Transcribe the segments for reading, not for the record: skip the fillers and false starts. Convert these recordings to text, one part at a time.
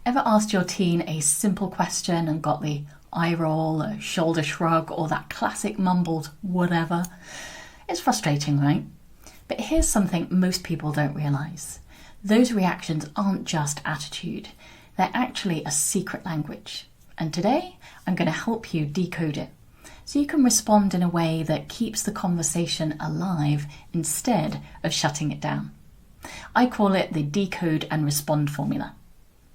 Ever asked your teen a simple question and got the eye roll, a shoulder shrug, or that classic mumbled whatever? It's frustrating, right? But here's something most people don't realise. Those reactions aren't just attitude. They're actually a secret language. And today, I'm going to help you decode it, so you can respond in a way that keeps the conversation alive instead of shutting it down. I call it the decode and respond formula.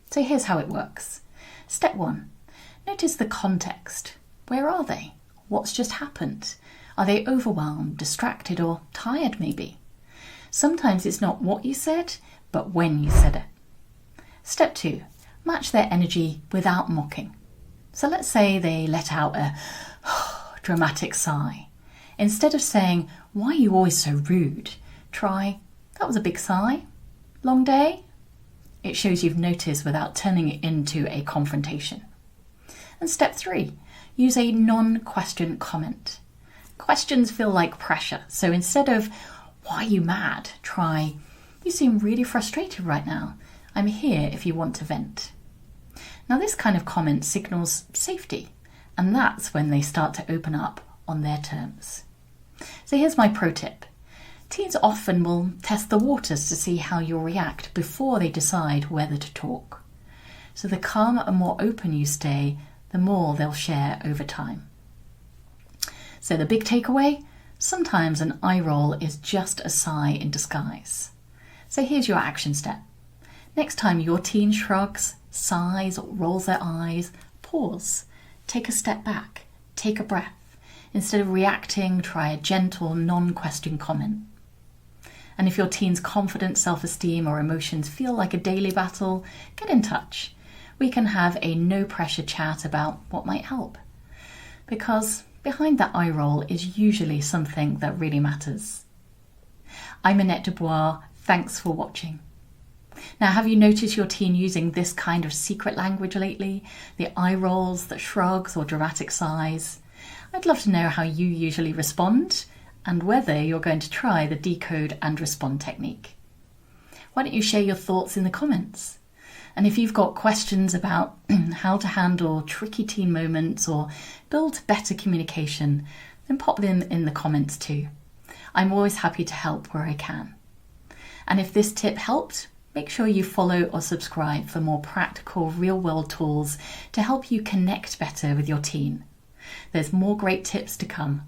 So here's how it works. Step 1. Notice the context. Where are they? What's just happened? Are they overwhelmed, distracted, or tired maybe? Sometimes it's not what you said, but when you said it. Step 2. Match their energy without mocking. So let's say they let out a dramatic sigh. Instead of saying, "Why are you always so rude?" try, "That was a big sigh. Long day?" It shows you've noticed without turning it into a confrontation. And step 3, use a non-question comment. Questions feel like pressure, so instead of, "Why are you mad?" try, "You seem really frustrated right now. I'm here if you want to vent." Now this kind of comment signals safety, and that's when they start to open up on their terms. So here's my pro tip. Teens often will test the waters to see how you'll react before they decide whether to talk. So the calmer and more open you stay, the more they'll share over time. So the big takeaway? Sometimes an eye roll is just a sigh in disguise. So here's your action step. Next time your teen shrugs, sighs, or rolls their eyes, pause. Take a step back. Take a breath. Instead of reacting, try a gentle, non-question comment. And if your teen's confidence, self-esteem, or emotions feel like a daily battle, get in touch. We can have a no-pressure chat about what might help. Because behind that eye roll is usually something that really matters. I'm Annette Du Bois. Thanks for watching. Now, have you noticed your teen using this kind of secret language lately? The eye rolls, the shrugs, or dramatic sighs? I'd love to know how you usually respond, and whether you're going to try the decode and respond technique. Why don't you share your thoughts in the comments? And if you've got questions about how to handle tricky teen moments or build better communication, then pop them in the comments too. I'm always happy to help where I can. And if this tip helped, make sure you follow or subscribe for more practical real-world tools to help you connect better with your teen. There's more great tips to come.